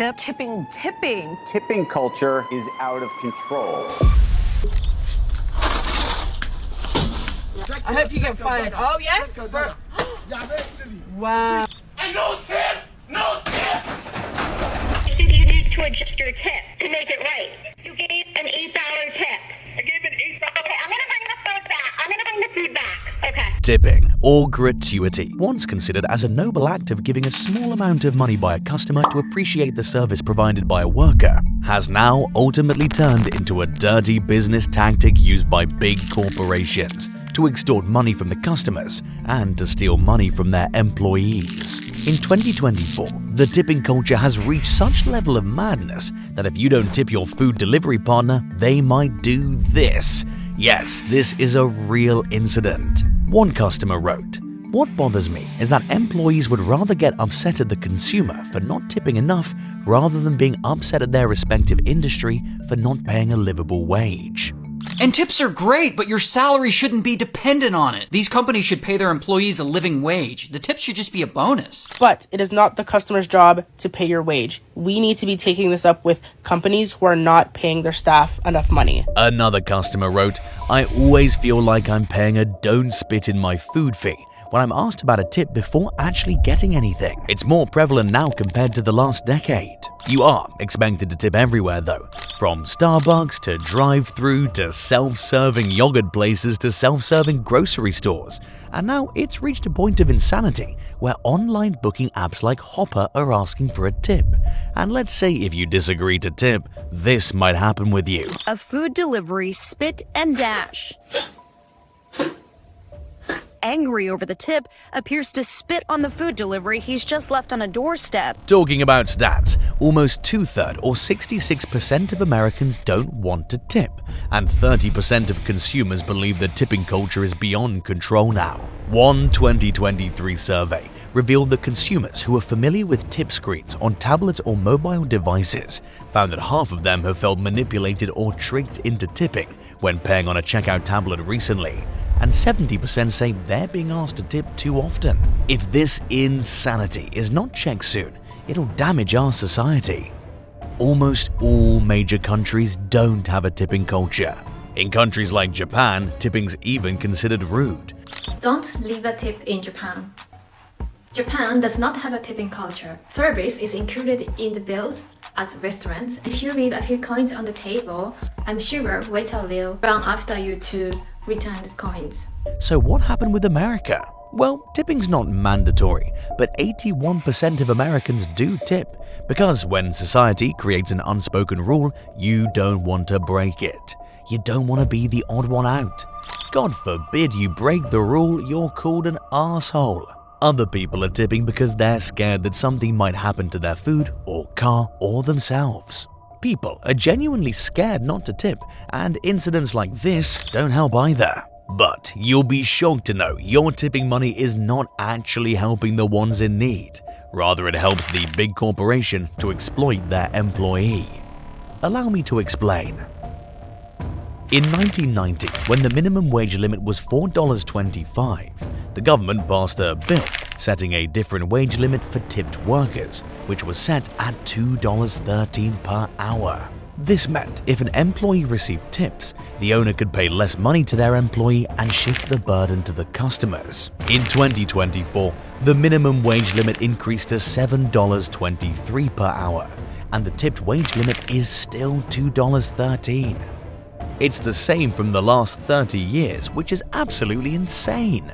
tip? Tipping. Tipping culture is out of control. I hope you get fired. Oh, yeah? Wow. And no tip! No tip! You need to adjust your tip to make it right. You gave an $8 tip. I gave an $8. Okay, I'm gonna bring the food back. Okay. Tipping, or gratuity, once considered as a noble act of giving a small amount of money by a customer to appreciate the service provided by a worker, has now ultimately turned into a dirty business tactic used by big corporations to extort money from the customers and to steal money from their employees. In 2024, the tipping culture has reached such level of madness that if you don't tip your food delivery partner, they might do this. Yes, this is a real incident. One customer wrote, "What bothers me is that employees would rather get upset at the consumer for not tipping enough rather than being upset at their respective industry for not paying a livable wage." And tips are great, but your salary shouldn't be dependent on it. These companies should pay their employees a living wage. The tips should just be a bonus. But it is not the customer's job to pay your wage. We need to be taking this up with companies who are not paying their staff enough money. Another customer wrote, "I always feel like I'm paying a don't spit in my food fee when I'm asked about a tip before actually getting anything. It's more prevalent now compared to the last decade." You are expected to tip everywhere though, from Starbucks to drive-through to self-serving yogurt places to self-serving grocery stores. And now it's reached a point of insanity where online booking apps like Hopper are asking for a tip. And let's say if you disagree to tip, this might happen with you. A food delivery spit and dash. Angry over the tip, appears to spit on the food delivery he's just left on a doorstep. Talking about stats, almost 2/3 or 66% of Americans don't want to tip, and 30% of consumers believe the tipping culture is beyond control now. One 2023 survey revealed that consumers who are familiar with tip screens on tablets or mobile devices found that half of them have felt manipulated or tricked into tipping when paying on a checkout tablet recently, and 70% say they're being asked to tip too often. If this insanity is not checked soon, it'll damage our society. Almost all major countries don't have a tipping culture. In countries like Japan, tipping's even considered rude. Don't leave a tip in Japan. Japan does not have a tipping culture. Service is included in the bills at restaurants. If you leave a few coins on the table, I'm sure waiter will run after you to return the coins. So what happened with America? Well, tipping's not mandatory, but 81% of Americans do tip, because when society creates an unspoken rule, you don't want to break it. You don't want to be the odd one out. God forbid you break the rule, you're called an asshole. Other people are tipping because they're scared that something might happen to their food or car or themselves. People are genuinely scared not to tip, and incidents like this don't help either. But you'll be shocked to know your tipping money is not actually helping the ones in need. Rather, it helps the big corporation to exploit their employee. Allow me to explain. In 1990, when the minimum wage limit was $4.25, the government passed a bill setting a different wage limit for tipped workers, which was set at $2.13 per hour. This meant if an employee received tips, the owner could pay less money to their employee and shift the burden to the customers. In 2024, the minimum wage limit increased to $7.23 per hour, and the tipped wage limit is still $2.13. It's the same from the last 30 years, which is absolutely insane.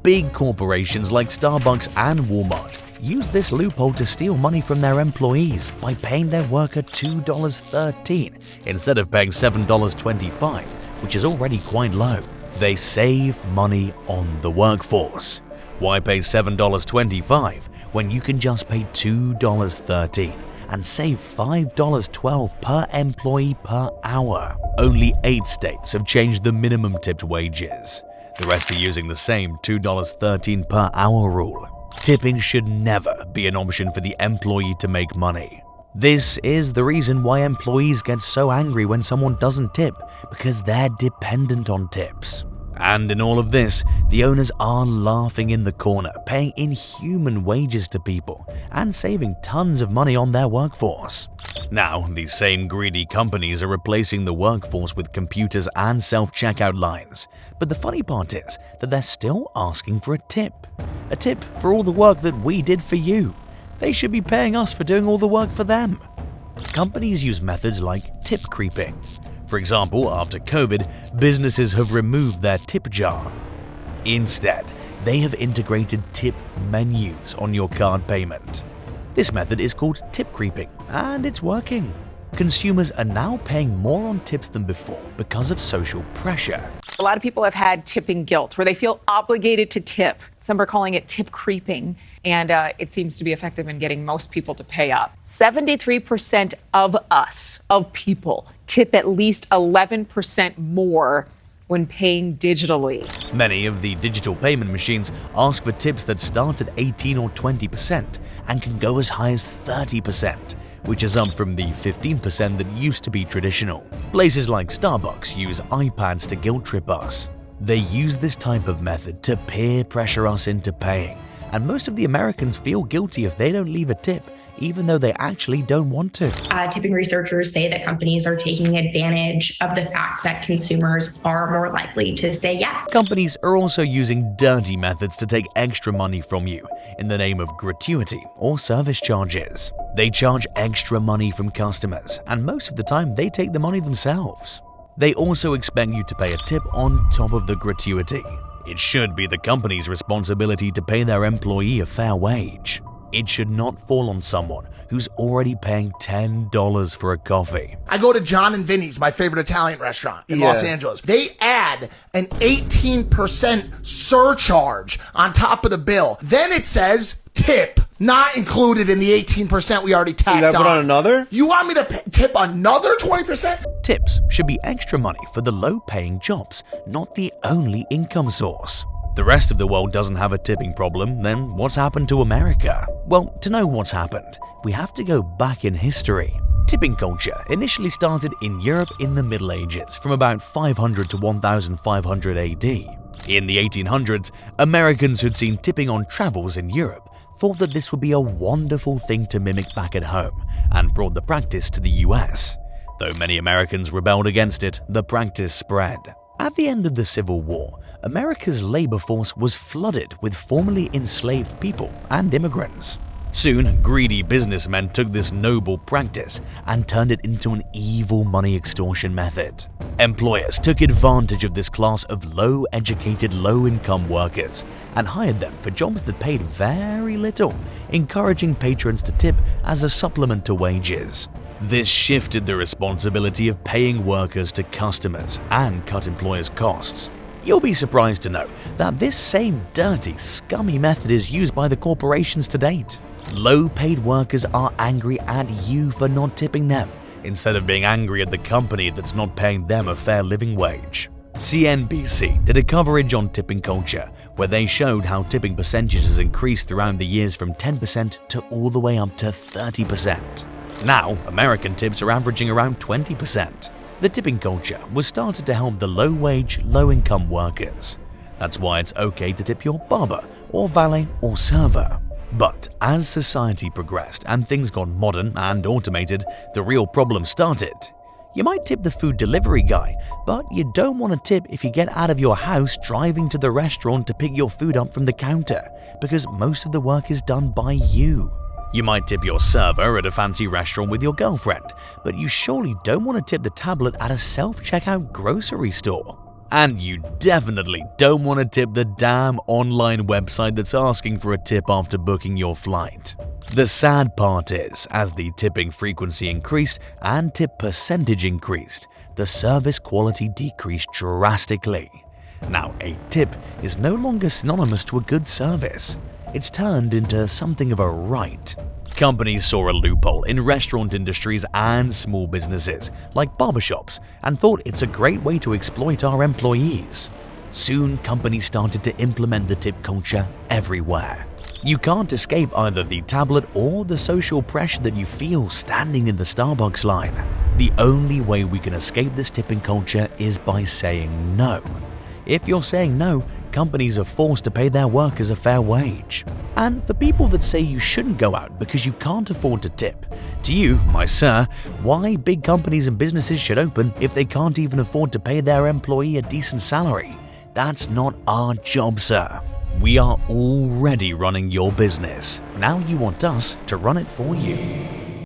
Big corporations like Starbucks and Walmart use this loophole to steal money from their employees by paying their worker $2.13 instead of paying $7.25, which is already quite low. They save money on the workforce. Why pay $7.25 when you can just pay $2.13 and save $5.12 per employee per hour? Only 8 states have changed the minimum tipped wages. The rest are using the same $2.13 per hour rule. Tipping should never be an option for the employee to make money. This is the reason why employees get so angry when someone doesn't tip, because they're dependent on tips. And in all of this, the owners are laughing in the corner, paying inhuman wages to people and saving tons of money on their workforce. Now, these same greedy companies are replacing the workforce with computers and self-checkout lines. But the funny part is that they're still asking for a tip. A tip for all the work that we did for you. They should be paying us for doing all the work for them. Companies use methods like tip creeping. For example, after COVID, businesses have removed their tip jar. Instead, they have integrated tip menus on your card payment. This method is called tip creeping, and it's working. Consumers are now paying more on tips than before because of social pressure. A lot of people have had tipping guilt, where they feel obligated to tip. Some are calling it tip creeping, and it seems to be effective in getting most people to pay up. 73% of us, of people, tip at least 11% more when paying digitally. Many of the digital payment machines ask for tips that start at 18 or 20% and can go as high as 30%, which is up from the 15% that used to be traditional. Places like Starbucks use iPads to guilt trip us. They use this type of method to peer pressure us into paying, and most of the Americans feel guilty if they don't leave a tip, even though they actually don't want to. Tipping researchers say that companies are taking advantage of the fact that consumers are more likely to say yes. Companies are also using dirty methods to take extra money from you in the name of gratuity or service charges. They charge extra money from customers, and most of the time they take the money themselves. They also expect you to pay a tip on top of the gratuity. It should be the company's responsibility to pay their employee a fair wage. It should not fall on someone who's already paying $10 for a coffee. I go to John and Vinny's, my favorite Italian restaurant in Los Angeles. They add an 18% surcharge on top of the bill. Then it says tip, not included in the 18% we already tacked on. You put on another? You want me to tip another 20%? Tips should be extra money for the low-paying jobs, not the only income source. The rest of the world doesn't have a tipping problem, then what's happened to America? Well, to know what's happened, we have to go back in history. Tipping culture initially started in Europe in the Middle Ages, from about 500 to 1500 AD. In the 1800s, Americans who'd seen tipping on travels in Europe thought that this would be a wonderful thing to mimic back at home, and brought the practice to the US. Though many Americans rebelled against it, the practice spread. At the end of the Civil War, America's labor force was flooded with formerly enslaved people and immigrants. Soon, greedy businessmen took this noble practice and turned it into an evil money extortion method. Employers took advantage of this class of low-educated, low-income workers and hired them for jobs that paid very little, encouraging patrons to tip as a supplement to wages. This shifted the responsibility of paying workers to customers and cut employers' costs. You'll be surprised to know that this same dirty, scummy method is used by the corporations to date. Low-paid workers are angry at you for not tipping them, instead of being angry at the company that's not paying them a fair living wage. CNBC did a coverage on tipping culture, where they showed how tipping percentages increased throughout the years from 10% to all the way up to 30%. Now, American tips are averaging around 20%. The tipping culture was started to help the low-wage, low-income workers. That's why it's okay to tip your barber, or valet, or server. But as society progressed and things got modern and automated, the real problem started. You might tip the food delivery guy, but you don't want to tip if you get out of your house driving to the restaurant to pick your food up from the counter, because most of the work is done by you. You might tip your server at a fancy restaurant with your girlfriend, but you surely don't want to tip the tablet at a self-checkout grocery store. And you definitely don't want to tip the damn online website that's asking for a tip after booking your flight. The sad part is, as the tipping frequency increased and tip percentage increased, the service quality decreased drastically. Now, a tip is no longer synonymous to a good service. It's turned into something of a right. Companies saw a loophole in restaurant industries and small businesses like barbershops and thought it's a great way to exploit our employees. Soon, companies started to implement the tip culture everywhere. You can't escape either the tablet or the social pressure that you feel standing in the Starbucks line. The only way we can escape this tipping culture is by saying no. If you're saying no, companies are forced to pay their workers a fair wage. And for people that say you shouldn't go out because you can't afford to tip, to you, my sir, why big companies and businesses should open if they can't even afford to pay their employee a decent salary? That's not our job, sir. We are already running your business. Now you want us to run it for you.